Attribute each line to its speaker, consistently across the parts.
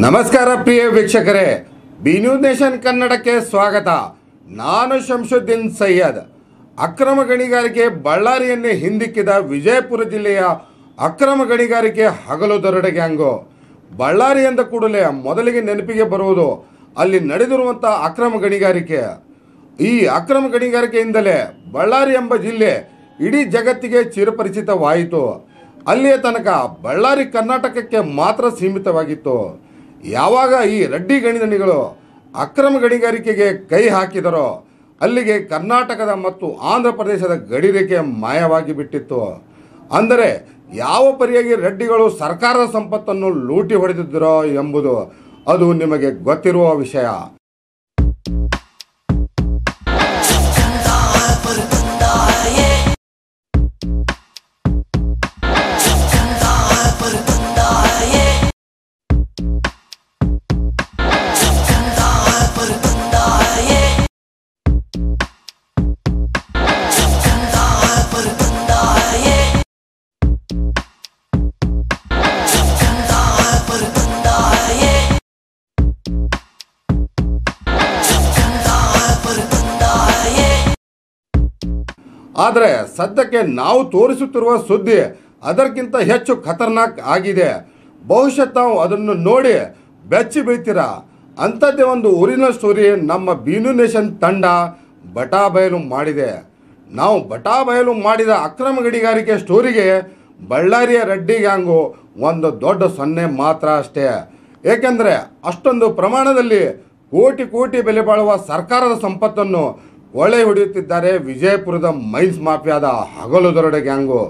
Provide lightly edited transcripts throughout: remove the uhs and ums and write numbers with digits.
Speaker 1: ನಮಸ್ಕಾರ ಪ್ರಿಯ ವೀಕ್ಷಕರೇ, B news nation ಕನ್ನಡಕ್ಕೆ ಸ್ವಾಗತ. ನಾನು ಶಂಶುದ್ದೀನ್ ಸೈಯದ್. ಅಕ್ರಮ ಗಣಿಗಾರಿಕೆ ಬಳ್ಳಾರಿಯನ್ನೇ ಹಿಂದಿಕ್ಕಿದ ವಿಜಯಪುರ ಜಿಲ್ಲೆಯ ಅಕ್ರಮ ಗಣಿಗಾರಿಕೆ ಹಗಲು ದರೋಡೆ ಗ್ಯಾಂಗು. ಬಳ್ಳಾರಿ ಎಂದ ಕೂಡಲೇ ಮೊದಲಿಗೆ ನೆನಪಿಗೆ ಬರುವುದು ಅಲ್ಲಿ ನಡೆದಿರುವಂಥ ಅಕ್ರಮ ಗಣಿಗಾರಿಕೆ. ಈ ಅಕ್ರಮ ಗಣಿಗಾರಿಕೆಯಿಂದಲೇ ಬಳ್ಳಾರಿ ಎಂಬ ಜಿಲ್ಲೆ ಇಡೀ ಜಗತ್ತಿಗೆ ಚಿರಪರಿಚಿತವಾಯಿತು. ಅಲ್ಲಿಯ ತನಕ ಬಳ್ಳಾರಿ ಕರ್ನಾಟಕಕ್ಕೆ ಮಾತ್ರ ಸೀಮಿತವಾಗಿತ್ತು. ಯಾವಾಗ ಈ ರಡ್ಡಿ ಗಣಿಗಳು ಅಕ್ರಮ ಗಣಿಗಾರಿಕೆಗೆ ಕೈ ಹಾಕಿದರೋ ಅಲ್ಲಿಗೆ ಕರ್ನಾಟಕದ ಮತ್ತು ಆಂಧ್ರ ಪ್ರದೇಶದ ಗಡಿರೇಖೆ ಮಾಯವಾಗಿ ಬಿಟ್ಟಿತ್ತು. ಅಂದರೆ ಯಾವ ಪರಿಯಾಗಿ ರೆಡ್ಡಿಗಳು ಸರ್ಕಾರದ ಸಂಪತ್ತನ್ನು ಲೂಟಿ ಹೊಡೆದಿದ್ದರೋ ಎಂಬುದು ಅದು ನಿಮಗೆ ಗೊತ್ತಿರುವ ವಿಷಯ. ಆದರೆ ಸದ್ಯಕ್ಕೆ ನಾವು ತೋರಿಸುತ್ತಿರುವ ಸುದ್ದಿ ಅದಕ್ಕಿಂತ ಹೆಚ್ಚು ಖತರ್ನಾಕ್ ಆಗಿದೆ. ಬಹುಶಃ ತಾವು ಅದನ್ನು ನೋಡಿ ಬೆಚ್ಚಿ ಬೀಳ್ತೀರಾ. ಅಂಥದ್ದೇ ಒಂದು ಊರಿನ ಸ್ಟೋರಿ ನಮ್ಮ ಬಿ ನ್ಯೂಸ್ ನೇಷನ್ ತಂಡ ಬಟಾಬಯಲು ಮಾಡಿದೆ. ನಾವು ಬಟಾಬಯಲು ಮಾಡಿದ ಅಕ್ರಮ ಗಣಿಗಾರಿಕೆ ಸ್ಟೋರಿಗೆ ಬಳ್ಳಾರಿಯ ರೆಡ್ಡಿ ಗ್ಯಾಂಗು ಒಂದು ದೊಡ್ಡ ಸೊನ್ನೆ ಮಾತ್ರ ಅಷ್ಟೇ. ಏಕೆಂದರೆ ಅಷ್ಟೊಂದು ಪ್ರಮಾಣದಲ್ಲಿ ಕೋಟಿ ಕೋಟಿ ಬೆಲೆ ಬಾಳುವ ಸರ್ಕಾರದ ಸಂಪತ್ತನ್ನು ಒಳೆ ಹೊಡೆಯುತ್ತಿದ್ದಾರೆ ವಿಜಯಪುರದ ಮೈನ್ಸ್ ಮಾಫಿಯಾದ ಹಗಲು ದರೋಡೆ ಗ್ಯಾಂಗು.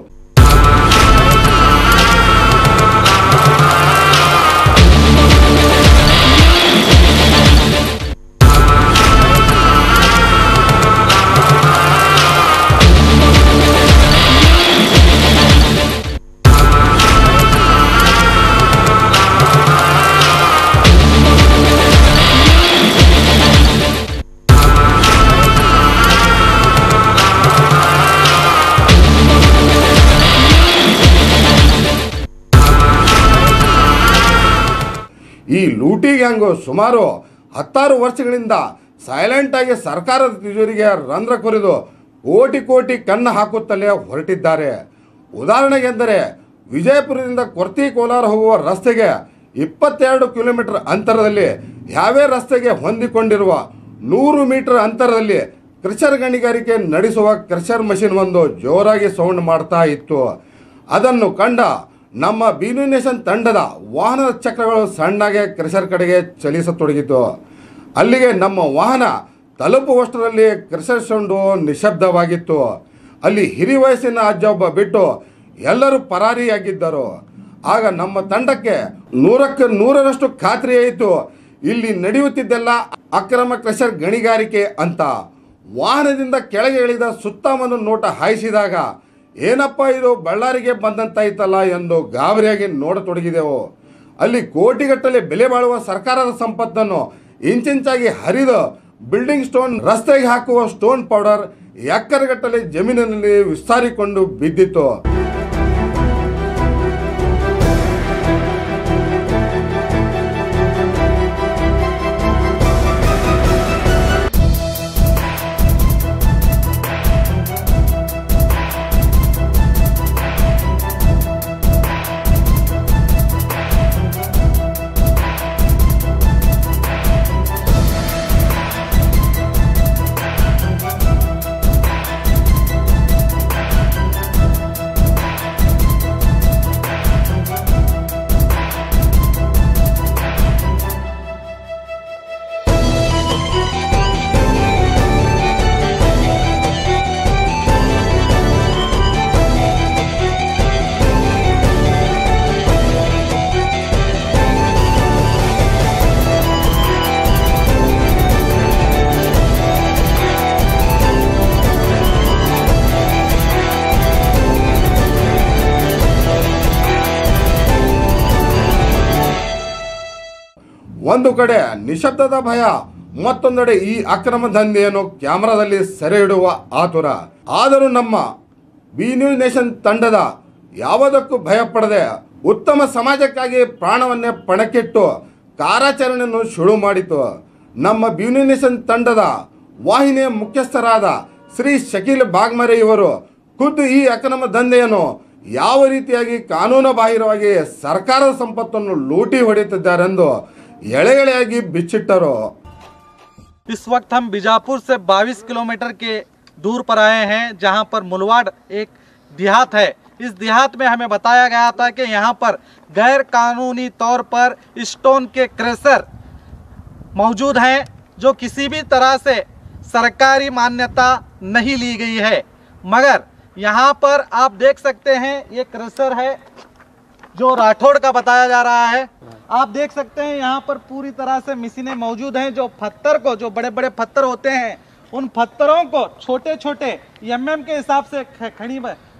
Speaker 1: ಈ ಲೂಟಿ ಗ್ಯಾಂಗು ಸುಮಾರು 16 ವರ್ಷಗಳಿಂದ ಸೈಲೆಂಟ್ ಆಗಿ ಸರ್ಕಾರದ ತಿಜೋರಿಗೆ ರಂಧ್ರ ಕೊರೆದು ಕೋಟಿ ಕೋಟಿ ಕಣ್ಣು ಹಾಕುತ್ತಲೇ ಹೊರಟಿದ್ದಾರೆ. ಉದಾಹರಣೆಗೆಂದರೆ ವಿಜಯಪುರದಿಂದ ಕೊರ್ತಿ ಕೋಲಾರ ಹೋಗುವ ರಸ್ತೆಗೆ 22 ಕಿಲೋಮೀಟರ್ ಅಂತರದಲ್ಲಿ ಯಾವೇ ರಸ್ತೆಗೆ ಹೊಂದಿಕೊಂಡಿರುವ 100 ಮೀಟರ್ ಅಂತರದಲ್ಲಿ ಕ್ರಷರ್ ಗಣಿಗಾರಿಕೆ ನಡೆಸುವ ಕ್ರಷರ್ ಮಷಿನ್ ಒಂದು ಜೋರಾಗಿ ಸೌಂಡ್ ಮಾಡ್ತಾ ಇತ್ತು. ಅದನ್ನು ಕಂಡ ನಮ್ಮ ಬಿ ನ್ಯೂಸ್ ನೇಷನ್ ತಂಡದ ವಾಹನದ ಚಕ್ರಗಳು ಸಣ್ಣಗೆ ಕ್ರಷರ್ ಕಡೆಗೆ ಚಲಿಸತೊಡಗಿತು. ಅಲ್ಲಿಗೆ ನಮ್ಮ ವಾಹನ ತಲುಪುವಷ್ಟರಲ್ಲಿ ಕ್ರಷರ್ ಸೌಂಡು ನಿಶಬ್ದವಾಗಿತ್ತು. ಅಲ್ಲಿ ಹಿರಿಯ ವಯಸ್ಸಿನ ಅಜ್ಜ ಒಬ್ಬ ಬಿಟ್ಟು ಎಲ್ಲರೂ ಪರಾರಿಯಾಗಿದ್ದರು. ಆಗ ನಮ್ಮ ತಂಡಕ್ಕೆ 100ಕ್ಕೆ 100ರಷ್ಟು ಖಾತ್ರಿಯಾಯಿತು ಇಲ್ಲಿ ನಡೆಯುತ್ತಿದ್ದೆಲ್ಲ ಅಕ್ರಮ ಕ್ರಷರ್ ಗಣಿಗಾರಿಕೆ ಅಂತ. ವಾಹನದಿಂದ ಕೆಳಗೆ ಇಳಿದ ಸುತ್ತಮುತ್ತ ನೋಟ ಹಾಯಿಸಿದಾಗ ಏನಪ್ಪ ಇದು ಬಳ್ಳಾರಿಗೆ ಬಂದಂತಾಯ್ತಲ್ಲ ಎಂದು ಗಾಬರಿಯಾಗಿ ನೋಡತೊಡಗಿದೆವು. ಅಲ್ಲಿ ಕೋಟಿಗಟ್ಟಲೆ ಬೆಲೆ ಬಾಳುವ ಸರ್ಕಾರದ ಸಂಪತ್ತನ್ನು ಇಂಚಿಂಚಾಗಿ ಹರಿದು ಬಿಲ್ಡಿಂಗ್ ಸ್ಟೋನ್, ರಸ್ತೆಗೆ ಹಾಕುವ ಸ್ಟೋನ್ ಪೌಡರ್ ಎಕ್ಕರೆಗಟ್ಟಲೆ ಜಮೀನಿನಲ್ಲಿ ವಿಸ್ತಾರಿಕೊಂಡು ಬಿದ್ದಿತ್ತು. ಒಂದು ಕಡೆ ನಿಶಬ್ದದ ಭಯ, ಮತ್ತೊಂದೆಡೆ ಈ ಅಕ್ರಮ ದಂಧೆಯನ್ನು ಕ್ಯಾಮೆರಾದಲ್ಲಿ ಸೆರೆ ಹಿಡುವ ಆತುರ. ಆದರೂ ನಮ್ಮ ಬಿ ನ್ಯೂಸ್ ನೇಷನ್ ತಂಡದ ಯಾವುದಕ್ಕೂ ಭಯಪಡದೆ ಉತ್ತಮ ಸಮಾಜಕ್ಕಾಗಿ ಪ್ರಾಣವನ್ನೇ ಪಣಕ್ಕಿಟ್ಟು ಕಾರ್ಯಾಚರಣೆಯನ್ನು ಶುರು ಮಾಡಿತು. ನಮ್ಮ ಬ್ಯೂನಿನೇಷನ್ ತಂಡದ ವಾಹಿನಿಯ ಮುಖ್ಯಸ್ಥರಾದ ಶ್ರೀ ಶಕೀಲ್ ಬಾಗ್ಮರೆ ಇವರು ಖುದ್ದು ಈ ಅಕ್ರಮ ದಂಧೆಯನ್ನು ಯಾವ ರೀತಿಯಾಗಿ ಕಾನೂನು ಬಾಹಿರವಾಗಿ ಸರ್ಕಾರದ ಸಂಪತ್ತನ್ನು ಲೂಟಿ ಹೊಡೆಯುತ್ತಿದ್ದಾರೆಂದು ಎಳೆ ಎಳೆಯಾಗಿ ಬಿಚ್ಚಿಟ್ಟರು.
Speaker 2: इस वक्त हम बीजापुर से 22 किलोमीटर के दूर पर आए हैं, जहां पर मुलवाड़ एक देहात है। इस देहात में हमें बताया गया था कि यहां पर गैर कानूनी तौर पर स्टोन के क्रेशर मौजूद हैं, जो किसी भी तरह से सरकारी मान्यता नहीं ली गई है। मगर यहां पर आप देख सकते हैं ये क्रेशर है जो राठौड़ का बताया जा रहा है। आप देख सकते हैं यहाँ पर पूरी तरह से मशीनें मौजूद हैं, जो पत्थर को, जो बड़े बड़े पत्थर होते हैं, उन पत्थरों को छोटे छोटे एमएम के हिसाब से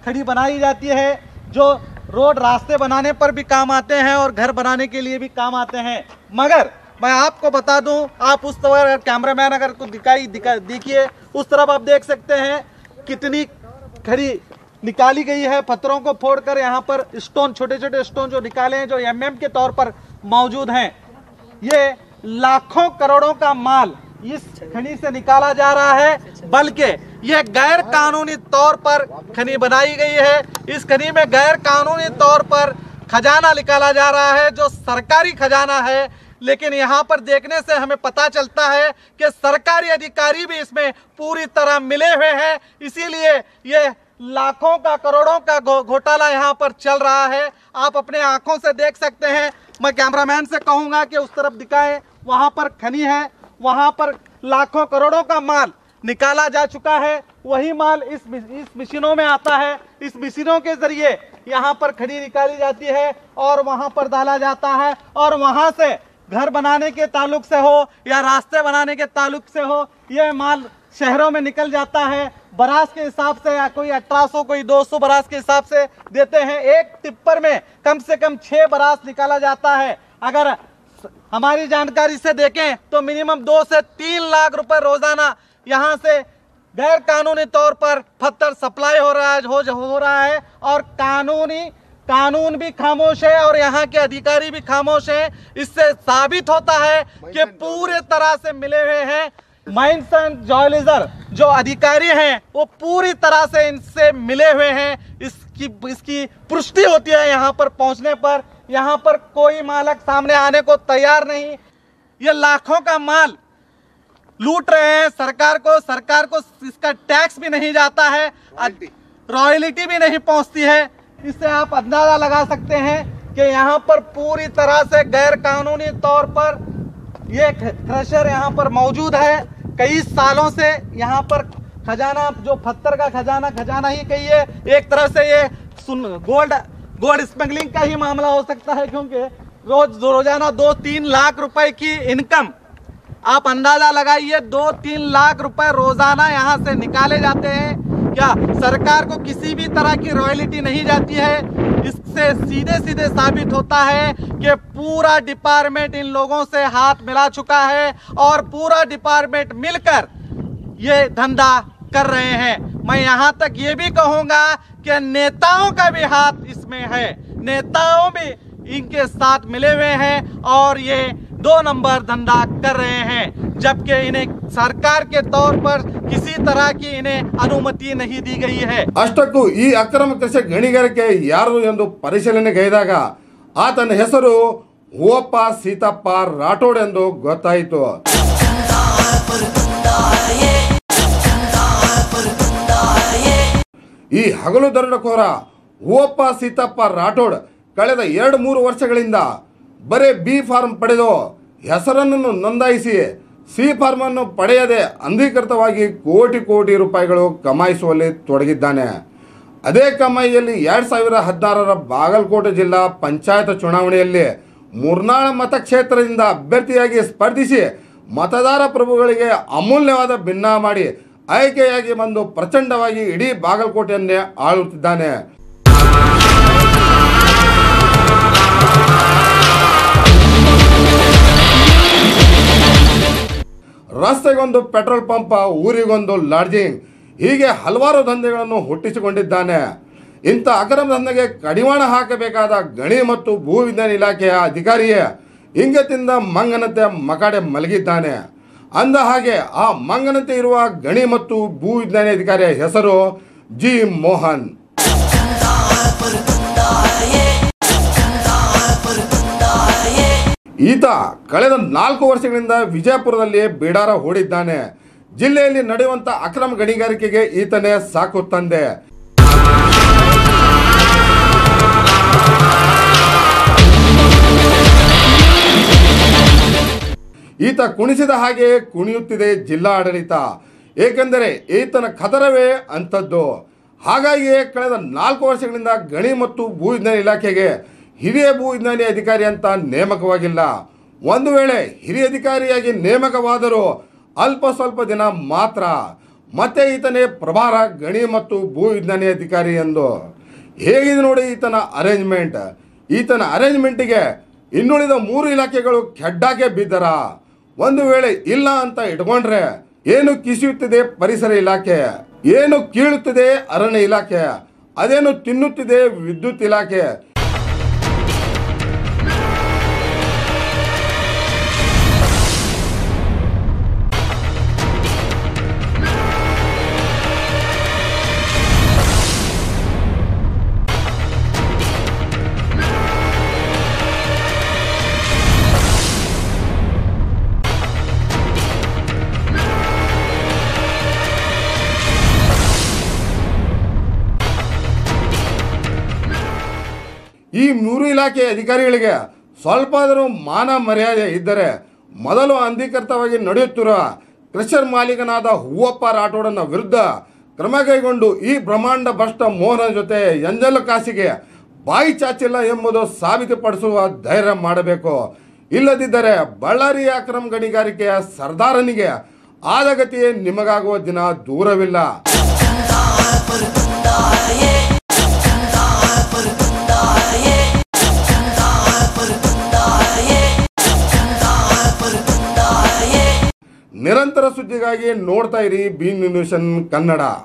Speaker 2: खड़ी बनाई जाती है, जो रोड रास्ते बनाने पर भी काम आते हैं और घर बनाने के लिए भी काम आते हैं। मगर मैं आपको बता दूं, आप उस तरफ कैमरामैन अगर कुछ देखिए, उस तरफ आप देख सकते हैं कितनी खड़ी निकाली गई है। पत्थरों को फोड़कर यहाँ पर स्टोन, छोटे छोटे स्टोन जो निकाले हैं, जो एमएम के तौर पर मौजूद हैं। ये लाखों करोड़ों का माल इस खनी से निकाला जा रहा है, बल्कि ये गैर कानूनी तौर पर खनी बनाई गई है। इस खनी में गैर कानूनी तौर पर खजाना निकाला जा रहा है, जो सरकारी खजाना है। लेकिन यहाँ पर देखने से हमें पता चलता है कि सरकारी अधिकारी भी इसमें पूरी तरह मिले हुए हैं। इसीलिए ये लाखों का, करोड़ों का घोटाला यहाँ पर चल रहा है। आप अपने आंखों से देख सकते हैं। मैं कैमरामैन से कहूँगा कि उस तरफ दिखाएं, वहाँ पर खनी है, वहाँ पर लाखों करोड़ों का माल निकाला जा चुका है। वही माल इस मशीनों में आता है। इस मशीनों के जरिए यहाँ पर खड़ी निकाली जाती है और वहाँ पर डाला जाता है, और वहाँ से घर बनाने के ताल्लुक से हो या रास्ते बनाने के ताल्लुक से हो, ये माल शहरों में निकल जाता है। बरास के हिसाब से, या कोई 1800 कोई 200 बरास के हिसाब से देते हैं। एक टिप्पर में कम से कम 6 बरास निकाला जाता है। अगर हमारी जानकारी से देखें तो मिनिमम 2 से 3 लाख रुपए रोजाना यहाँ से गैर कानूनी तौर पर पत्थर सप्लाई हो रहा है और कानून भी खामोश है और यहाँ के अधिकारी भी खामोश हैं। इससे साबित होता है कि पूरे तरह से मिले हुए हैं। माइंस एंड ज्वेलर्स जो अधिकारी हैं वो पूरी तरह से इनसे मिले हुए हैं। इसकी पुष्टि होती है यहाँ पर पहुँचने पर। यहाँ पर कोई मालक सामने आने को तैयार नहीं। ये लाखों का माल लूट रहे हैं सरकार को इसका टैक्स भी नहीं जाता है, रॉयल्टी भी नहीं पहुँचती है। इससे आप अंदाजा लगा सकते हैं कि यहाँ पर पूरी तरह से गैर कानूनी तौर पर ये क्रशर यहाँ पर मौजूद है। कई सालों से यहाँ पर खजाना, जो पत्थर का खजाना ही कहिए, एक तरह से ये गोल्ड स्मगलिंग का ही मामला हो सकता है, क्योंकि रोजाना 2-3 लाख रुपए की इनकम, आप अंदाजा लगाइए, 2-3 लाख रुपए रोजाना यहाँ से निकाले जाते हैं। क्या सरकार को किसी भी तरह की रॉयल्टी नहीं जाती है? इससे सीधे साबित होता है कि पूरा डिपार्टमेंट इन लोगों से हाथ मिला चुका है और पूरा डिपार्टमेंट मिलकर ये धंधा कर रहे हैं। मैं यहाँ तक ये भी कहूँगा कि नेताओं का भी हाथ इसमें है। नेताओं भी इनके साथ मिले हुए हैं और ये 2 नंबर धंधा कर रहे हैं, जबकि इन्हें सरकार के तौर पर किसी तरह की इन्हें अनुमति नहीं दी गई है।
Speaker 1: ಅಷ್ಟಕ್ಕೂ ಈ ಅಕ್ರಮ ಕೃಷಿ ಗಣಿಗಾರಿಕೆ ಯಾರು ಎಂದು ಪರಿಶೀಲನೆಗೈದಾಗ ಆತನ ಹೆಸರು ಹೂವಪ್ಪ ಸೀತಪ್ಪ ರಾಠೋಡ್ ಎಂದು ಗೊತ್ತಾಯಿತು. ಈ ಹಗಲು ದರೋಡೆಕೋರ ಹೂವಪ್ಪ ಸೀತಪ್ಪ ರಾಠೋಡ್ ಕಳೆದ 2-3 ವರ್ಷಗಳಿಂದ ಬರೇ ಬಿ ಫಾರ್ಮ್ ಪಡೆದು ಹೆಸರನ್ನು ನೋಂದಾಯಿಸಿ ಸಿ ಫಾರ್ಮ್ ಅನ್ನು ಪಡೆಯದೆ ಅನಧಿಕೃತವಾಗಿ ಕೋಟಿ ರೂಪಾಯಿಗಳು ಕಮಾಯಿಸುವಲ್ಲಿ ತೊಡಗಿದ್ದಾನೆ. ಅದೇ ಕಮಾಯಿಯಲ್ಲಿ 2016ರ ಬಾಗಲಕೋಟೆ ಜಿಲ್ಲಾ ಪಂಚಾಯತ್ ಚುನಾವಣೆಯಲ್ಲಿ ಮುರ್ನಾಳ ಮತಕ್ಷೇತ್ರದಿಂದ ಅಭ್ಯರ್ಥಿಯಾಗಿ ಸ್ಪರ್ಧಿಸಿ ಮತದಾರ ಪ್ರಭುಗಳಿಗೆ ಅಮೂಲ್ಯವಾದ ಭಿನ್ನ ಮಾಡಿ ಆಯ್ಕೆಯಾಗಿ ಬಂದು ಪ್ರಚಂಡವಾಗಿ ಇಡೀ ಬಾಗಲಕೋಟೆಯನ್ನೇ ಆಳುತ್ತಿದ್ದಾನೆ. ರಸ್ತೆಗೊಂದು ಪೆಟ್ರೋಲ್ ಪಂಪ್, ಊರಿಗೊಂದು ಲಾಡ್ಜಿಂಗ್, ಹೀಗೆ ಹಲವಾರು ದಂಧೆಗಳನ್ನು ಹುಟ್ಟಿಸಿಕೊಂಡಿದ್ದಾನೆ. ಇಂಥ ಅಕ್ರಮ ದಂಧೆಗೆ ಕಡಿವಾಣ ಹಾಕಬೇಕಾದ ಗಣಿ ಮತ್ತು ಭೂ ವಿಜ್ಞಾನ ಇಲಾಖೆಯ ಅಧಿಕಾರಿಯೇ ಇಂಗತಿಂದ ಮಂಗನಂತೆ ಮಕಾಡೆ ಮಲಗಿದ್ದಾನೆ. ಅಂದ ಹಾಗೆ ಆ ಮಂಗನಂತೆ ಇರುವ ಗಣಿ ಮತ್ತು ಭೂ ವಿಜ್ಞಾನಿ ಅಧಿಕಾರಿಯ ಹೆಸರು ಜಿ ಮೋಹನ್. ಈತ ಕಳೆದ 4 ವರ್ಷಗಳಿಂದ ವಿಜಯಪುರದಲ್ಲಿ ಬಿಡಾರ ಹೂಡಿದ್ದಾನೆ. ಜಿಲ್ಲೆಯಲ್ಲಿ ನಡೆಯುವಂತ ಅಕ್ರಮ ಗಣಿಗಾರಿಕೆಗೆ ಈತನೇ ಸಾಕು ತಂದೆ. ಈತ ಕುಣಿಸಿದ ಹಾಗೆ ಕುಣಿಯುತ್ತಿದೆ ಜಿಲ್ಲಾ ಆಡಳಿತ. ಏಕೆಂದರೆ ಈತನ ಕದರವೇ ಅಂಥದ್ದು. ಹಾಗಾಗಿಯೇ ಕಳೆದ 4 ವರ್ಷಗಳಿಂದ ಗಣಿ ಮತ್ತು ಭೂವಿಜ್ಞಾನ ಇಲಾಖೆಗೆ ಹಿರಿಯ ಭೂವಿಜ್ಞಾನಿ ಅಧಿಕಾರಿ ಅಂತ ನೇಮಕವಾಗಿಲ್ಲ. ಒಂದು ವೇಳೆ ಹಿರಿಯ ಅಧಿಕಾರಿಯಾಗಿ ನೇಮಕವಾದರೂ ಅಲ್ಪ ಸ್ವಲ್ಪ ದಿನ ಮಾತ್ರ. ಮತ್ತೆ ಈತನೇ ಪ್ರಭಾರ ಗಣಿ ಮತ್ತು ಭೂವಿಜ್ಞಾನಿ ಅಧಿಕಾರಿ ಎಂದು. ಹೇಗಿದೆ ನೋಡಿ ಈತನ ಅರೇಂಜ್ಮೆಂಟ್. ಈತನ ಅರೇಂಜ್ಮೆಂಟಿಗೆ ಇನ್ನುಳಿದ 3 ಇಲಾಖೆಗಳು ಕೆಡ್ಡಾಗೆ ಬಿದ್ದರ. ಒಂದು ವೇಳೆ ಇಲ್ಲ ಅಂತ ಇಟ್ಕೊಂಡ್ರೆ ಏನು ಕಿಸಿಯುತ್ತಿದೆ ಪರಿಸರ ಇಲಾಖೆ, ಏನು ಕೀಳುತ್ತಿದೆ ಅರಣ್ಯ ಇಲಾಖೆ, ಅದೇನು ತಿನ್ನುತ್ತಿದೆ ವಿದ್ಯುತ್ ಇಲಾಖೆ. ಈ 3 ಇಲಾಖೆ ಅಧಿಕಾರಿಗಳಿಗೆ ಸ್ವಲ್ಪ ಆದರೂ ಮಾನ ಮರ್ಯಾದೆ ಇದ್ದರೆ ಮೊದಲು ಅಧಿಕೃತವಾಗಿ ನಡೆಯುತ್ತಿರುವ ಕ್ರಷರ್ ಮಾಲೀಕನಾದ ಹೂವಪ್ಪ ರಾಠೋಡನ ವಿರುದ್ಧ ಕ್ರಮ ಕೈಗೊಂಡು ಈ ಬ್ರಹ್ಮಾಂಡ ಭ್ರಷ್ಟ ಮೋಹನ ಜೊತೆ ಎಂಜಲ ಕಾಸಿಗೆ ಬಾಯಿ ಚಾಚಿಲ್ಲ ಎಂಬುದು ಸಾಬೀತುಪಡಿಸುವ ಧೈರ್ಯ ಮಾಡಬೇಕು. ಇಲ್ಲದಿದ್ದರೆ ಬಳ್ಳಾರಿಯ ಅಕ್ರಮ ಗಣಿಗಾರಿಕೆಯ ಸರ್ದಾರನಿಗೆ ಆದಗತಿಯೇ ನಿಮಗಾಗುವ ದಿನ ದೂರವಿಲ್ಲ. ನಿರಂತರ ಸುದ್ದಿಗಾಗಿ ನೋಡ್ತಾ ಇರಿ ಬಿ ನ್ಯೂಸ್ ಕನ್ನಡ.